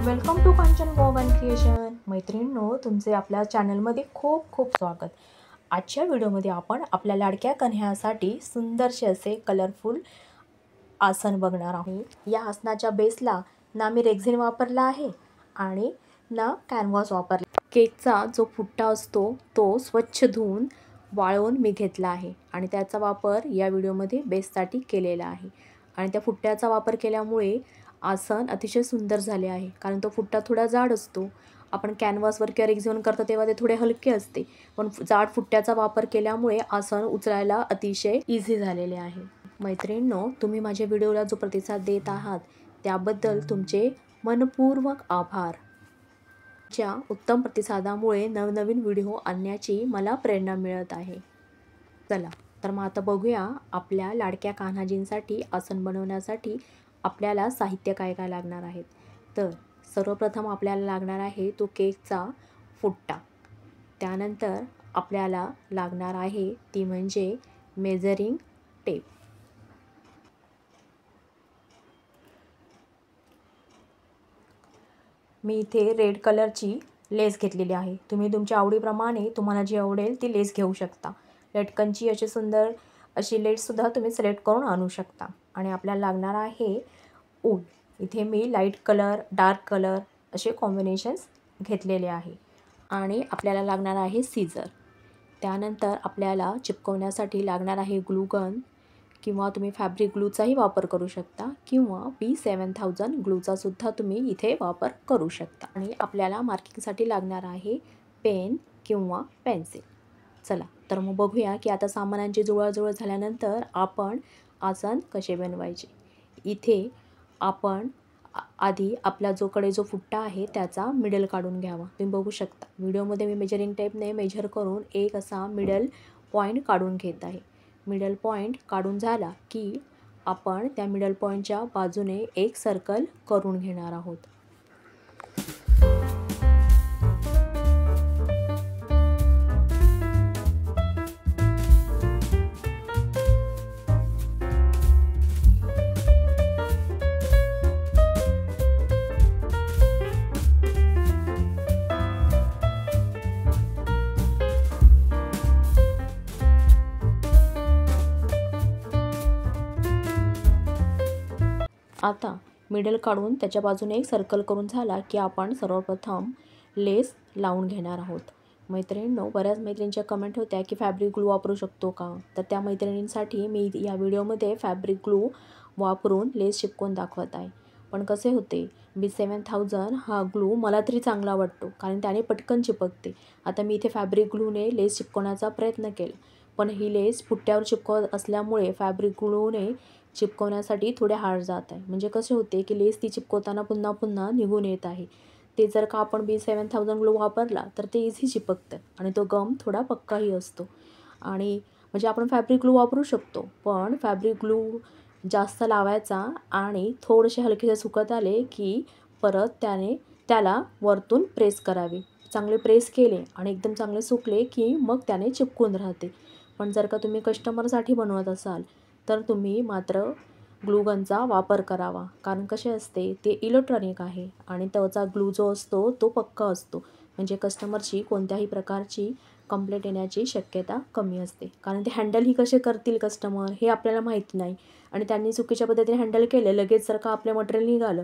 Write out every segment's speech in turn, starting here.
Welcome to Kanchan woven creation. मैत्रिणींनो, तुमचे आपल्या चॅनलमध्ये खूप खूप स्वागत। आजच्या व्हिडिओमध्ये आपण आपल्या लाडक्या कन्यासाठी सुंदरसे असे कलरफुल आसन बघणार आहोत। या आसनाच्या बेसला ना मी रेक्झिन वापरला आहे आणि ना कॅनव्हास वापरला। केकचा जो फुट्टा असतो तो स्वच्छ धुवून वाळवून मी घेतला आहे आणि त्याचा वापर या व्हिडिओमध्ये बेससाठी केलेला आहे। आणि त्या फुट्ट्याचा वापर केल्यामुळे आसन अतिशय सुंदर झाले आहे, कारण तो फुट्टा थोडा जाड असतो। आपण कॅनव्हासवर किंवा रेक्झिन करतो तेव्हा ते थोडे हलके असते, पण जाड फुट्ट्याचा वापर केल्यामुळे आसन उचलायला अतिशय इझी झालेले आहे। मैत्रिणींनो, तुम्ही माझ्या व्हिडिओला जो प्रतिसाद देत आहात त्याबद्दल तुमचे मनपूर्वक आभार। च्या उत्तम प्रतिसादामुळे नवनवीन व्हिडिओ आणण्याची मला प्रेरणा मिळत आहे। चला तर मग आता बघूया आपल्या लाडक्या कान्हाजींसाठी आसन बनवण्यासाठी आपल्याला साहित्य काय काय लागणार आहेत। तर सर्वप्रथम आपल्याला लागणार आहे तो केकचा फुट्टा। त्यानंतर आपल्याला लागणार आहे ती म्हणजे मेजरिंग टेप। मी इथे रेड कलरची लेस घेतलेली आहे। तुम्ही तुमच्या आवडीप्रमाणे तुम्हाला जी आवडेल ती लेस घेऊ शकता। लटकनची अशी सुंदर अशी लेससुद्धा तुम्ही सिलेक्ट करून आणू शकता। आणि आपल्याला लागणार आहे ऊन। इथे मी लाईट कलर, डार्क कलर असे कॉम्बिनेशन्स घेतलेले आहे। आणि आपल्याला लागणार आहे सीझर। त्यानंतर आपल्याला चिपकवण्यासाठी लागणार आहे ग्लू गन, किंवा तुम्ही फॅब्रिक ग्लूचाही वापर करू शकता, किंवा B7000 ग्लूचा सुद्धा तुम्ही इथे वापर करू शकता। आणि आपल्याला मार्किंगसाठी लागणार आहे पेन किंवा पेन्सिल। चला तर मग बघूया की आता सामानांची जुळवाजुळव झाल्यानंतर आपण आसन कसे बनवायचे। इथे आपण आधी आपला जो फुट्टा आहे त्याचा मिडल काढून घ्यावा। तुम्ही बघू शकता व्हिडिओमध्ये मी मेजरिंग टेपने मेजर करून एक असा मिडल पॉईंट काढून घेत आहे। मिडल पॉईंट काढून झाला की आपण त्या मिडल पॉईंटच्या बाजूने एक सर्कल करून घेणार आहोत। आता मिडल काढून त्याच्या बाजूने एक सर्कल करून झाला की आपण सर्वप्रथम लेस लावून घेणार आहोत। मैत्रिणींनो, बऱ्याच मैत्रिणींच्या कमेंट होत्या की फॅब्रिक ग्लू वापरू शकतो का, तर त्या मैत्रिणींसाठी मी या व्हिडिओमध्ये फॅब्रिक ग्लू वापरून लेस चिपकवून दाखवत आहे। पण कसे होते, B7000 हा ग्लू मला तरी चांगला वाटतो, कारण त्याने पटकन चिपकते। आता मी इथे फॅब्रिक ग्लूने लेस चिपकवण्याचा प्रयत्न केला, पण ही लेस फुट्ट्यावर चिपकवत असल्यामुळे फॅब्रिक ग्लूने चिपकवण्यासाठी थोडे हार्ड जात आहे। म्हणजे कसे होते की लेस ती चिपकवताना पुन्हा पुन्हा निघून येत आहे। ते जर का आपण B7000 ग्लू वापरला तर ते इझी चिपकतं आणि तो गम थोडा पक्काही असतो। आणि म्हणजे आपण फॅब्रिक ग्लू वापरू शकतो, पण फॅब्रिक ग्लू जास्त लावायचा आणि थोडेसे हलकेसे सुकत आले की परत त्याला वरतून प्रेस करावे। चांगले प्रेस केले आणि एकदम चांगले सुकले की मग त्याने चिपकून राहते। पण जर का तुम्ही कस्टमरसाठी बनवत असाल तर तुम्ही मात्र ग्लू गनचा वापर करावा, कारण कसे असते ते इलेक्ट्रॉनिक आहे आणि त्याचा ग्लू जो असतो तो पक्का असतो। म्हणजे कस्टमरची कोणत्याही प्रकारची कंप्लेंट येण्याची शक्यता कमी असते, कारण ते हँडलही कसे करतील कस्टमर हे आपल्याला माहिती नाही। आणि त्यांनी चुकीच्या पद्धतीने हँडल केलं, लगेच जर का आपले मटेरियल निघालं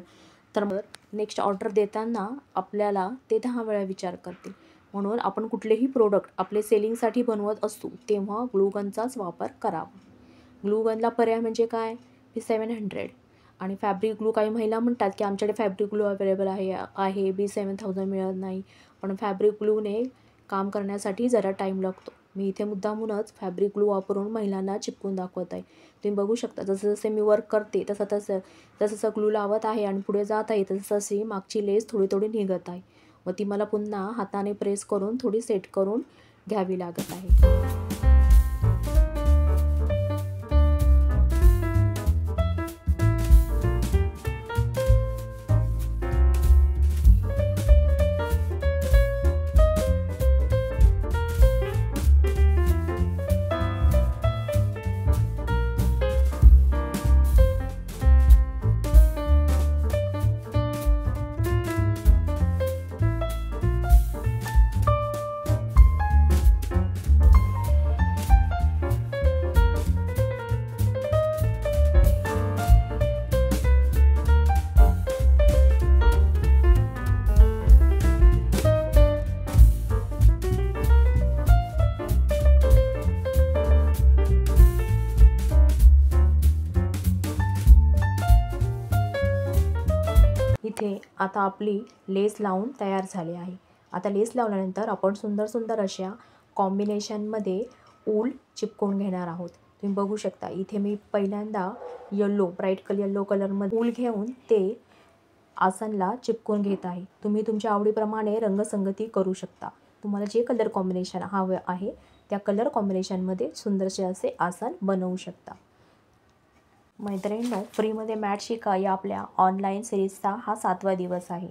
तर मग नेक्स्ट ऑर्डर देताना आपल्याला ते 10 वेळा विचार करतील। म्हणून आपण कुठलेही प्रोडक्ट आपले सेलिंगसाठी बनवत असतो तेव्हा ग्लू गनचाच वापर करावा। ग्लू गनला पर्याय म्हणजे काय, B700 आणि फॅब्रिक ग्लू। काही महिला म्हणतात की आमच्याकडे फॅब्रिक ग्लू अवेलेबल आहे B7000 मिळत नाही, पण फॅब्रिक ग्लूने काम करण्यासाठी जरा टाईम लागतो। मी इथे मुद्दामूनच फॅब्रिक ग्लू वापरून महिलांना चिपकून दाखवत आहे। तुम्ही बघू शकता जसं जसे मी वर्क करते तसं ग्लू लावत आहे आणि पुढे जात आहे तशी मागची लेस थोडी थोडी निघत आहे व ती मला पुन्हा हाताने प्रेस करून थोडी सेट करून घ्यावी लागत आहे। इथे आता आपली लेस लावून तयार झाली आहे. आता लेस लावल्यानंतर आपण सुंदर सुंदर अशा कॉम्बिनेशनमध्ये ऊल चिपकवून घेणार आहोत. तुम्ही बघू शकता इथे मी पहिल्यांदा ब्राईट येलो कलरमध्ये ऊल घेऊन ते आसनला चिपकून घेत आहे. तुम्ही तुमच्या आवडीप्रमाणे रंगसंगती करू शकता. तुम्हाला जे कलर कॉम्बिनेशन हवे आहे त्या कलर कॉम्बिनेशनमध्ये सुंदरसे असे आसन बनवू शकता. मैत्रिणींनो, फ्रीमध्ये मॅट शिका या आपल्या ऑनलाईन सिरीजचा हा 7वा दिवस आहे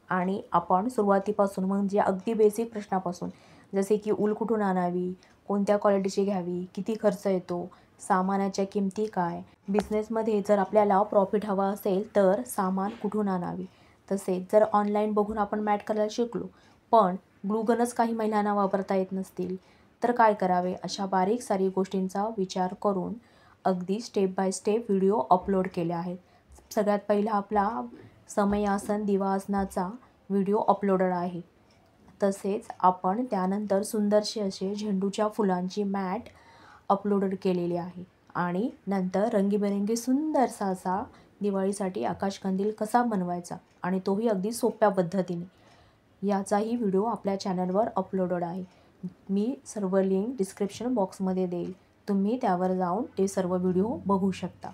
आणि आपण सुरुवातीपासून म्हणजे अगदी बेसिक प्रश्नापासून जसे की ऊल कुठून आणावी, कोणत्या क्वालिटीची घ्यावी, किती खर्च येतो, सामानाच्या किमती काय, बिझनेसमध्ये जर आपल्याला प्रॉफिट हवा असेल तर सामान कुठून आणावी, तसेच जर ऑनलाईन बघून आपण मॅट करायला शिकलो पण ग्लूगनच काही महिलांना वापरता येत नसतील तर काय करावे, अशा बारीक सारी गोष्टींचा विचार करून अगदी step by step video upload केले आहेत. सगळ्यात पहिला आपला समयासन दिवासनाचा व्हिडिओ अपलोडेड आहे. तसेच आपण त्यानंतर सुंदरसे असे झेंडूच्या फुलांची मॅट अपलोडेड केलेली आहे आणि नंतर रंगीबेरंगी सुंदरसा असा दिवाळीसाठी आकाशकंदील कसा बनवायचा आणि तोही अगदी सोप्या पद्धतीने, याचाही व्हिडिओ आपल्या चॅनलवर अपलोडेड आहे. मी सर्व लिंक डिस्क्रिप्शन बॉक्समध्ये देईल. तुम्ही त्यावर जाऊन ते सर्व व्हिडिओ बघू शकता.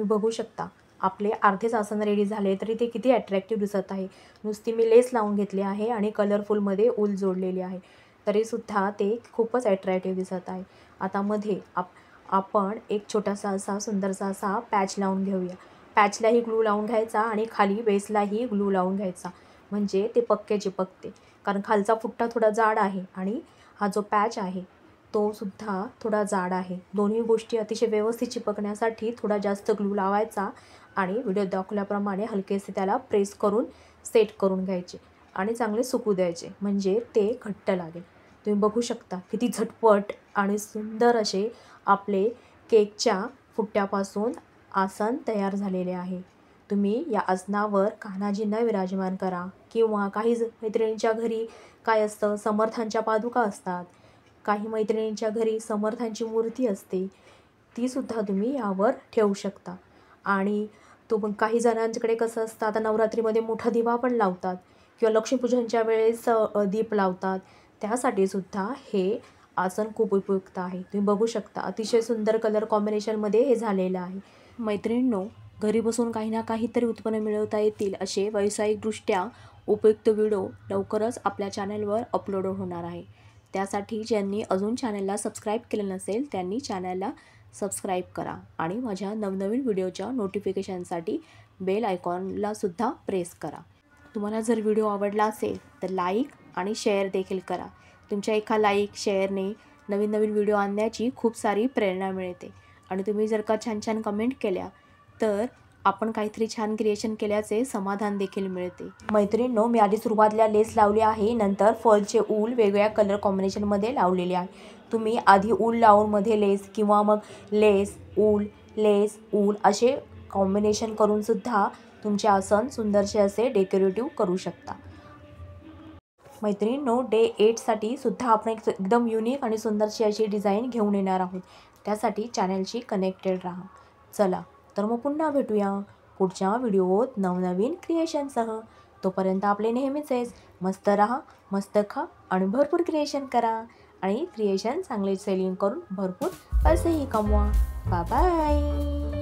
तुम्ही बघू शकता आपले अर्धेच आसन रेडी झाले तरी ते किती अट्रॅक्टिव्ह दिसत आहे. नुसती मी लेस लावून घेतली आहे आणि कलरफुलमध्ये ऊल जोडलेली आहे, तरीसुद्धा ते खूपच अट्रॅक्टिव्ह दिसत आहे. आता मध्ये आपण एक छोटासा असा सुंदरसा असा पॅच लावून घेऊया. पॅचलाही ग्लू लावून घ्यायचा आणि खाली बेसलाही ग्लू लावून घ्यायचा, म्हणजे ते पक्के चिपकते. कारण खालचा फुट्टा थोडा जाड आहे आणि हा जो पॅच आहे तो सुद्धा थोडा जाड आहे. दोन्ही गोष्टी अतिशय व्यवस्थित चिपकण्यासाठी थोडा जास्त ग्लू लावायचा आणि व्हिडिओ दाखवल्याप्रमाणे हलकेसे त्याला प्रेस करून सेट करून घ्यायचे आणि चांगले सुकू द्यायचे, म्हणजे ते घट्ट लागेल. तुम्ही बघू शकता किती झटपट आणि सुंदर असे आपले केकच्या फुट्ट्यापासून आसन तयार झालेले आहे. तुम्ही या आसनावर कान्हाजींना विराजमान करा किंवा काही मैत्रिणींच्या घरी काय असतं, समर्थांच्या पादुका असतात, काही मैत्रिणींच्या घरी समर्थांची मूर्ती असते, तीसुद्धा तुम्ही यावर ठेवू शकता. आणि काही जणांच्याकडे कसं असतं, आता नवरात्रीमध्ये मोठा दिवा पण लावतात किंवा लक्ष्मीपूजनच्या वेळेस दीप लावतात, त्यासाठी सुद्धा हे आसन खूप उपयुक्त आहे. तुम्ही बघू शकता अतिशय सुंदर कलर कॉम्बिनेशनमध्ये हे झालेलं आहे. मैत्रिणींनो, घरी बसून काही ना काहीतरी उत्पन्न मिळवता येतील असे व्यावसायिकदृष्ट्या उपयुक्त व्हिडिओ लवकरच आपल्या चॅनलवर अपलोड होणार आहे. त्यासाठी ज्यांनी अजून चॅनलला सबस्क्राईब केलं नसेल त्यांनी चॅनलला सबस्क्राईब करा आणि माझ्या नवनवीन व्हिडिओच्या नोटिफिकेशनसाठी बेल आयकॉनलासुद्धा प्रेस करा. तुम्हाला जर व्हिडिओ आवडला असेल तर लाईक आणि शेअर देखील करा. तुमच्या एका लाईक शेअरने नवीन नवीन व्हिडिओ आणण्याची खूप सारी प्रेरणा मिळते आणि तुम्ही जर का छान छान कमेंट केल्या तर आपण काहीतरी छान क्रिएशन केल्याचे समाधान देखील मिळते. मैत्रिणींनो, मी आधी सुरुवातीला लेस लावली आहे, नंतर फरचे ऊल वेगवेगळ्या कलर कॉम्बिनेशनमध्ये लावलेले आहे. तुम्ही आधी ऊल लावून मध्ये लेस किंवा मग लेस ऊल असे कॉम्बिनेशन करूनसुद्धा तुमचे आसन सुंदरसे असे डेकोरेटिव्ह करू शकता. मैत्रिणींनो, डे 8साठी सुद्धा आपण एकदम युनिक आणि सुंदरशी अशी डिझाईन घेऊन येणार आहोत. त्यासाठी चॅनलशी कनेक्टेड राहा. चला तर मग पुन्हा भेटूया पुढच्या व्हिडिओत नवनवीन क्रिएशनसह. तोपर्यंत आपले नेहमीचेच मस्त राहा, मस्त खा आणि भरपूर क्रिएशन करा आणि क्रिएशन चांगले सेलिंग करून भरपूर पैसेही कमवा. Bye bye.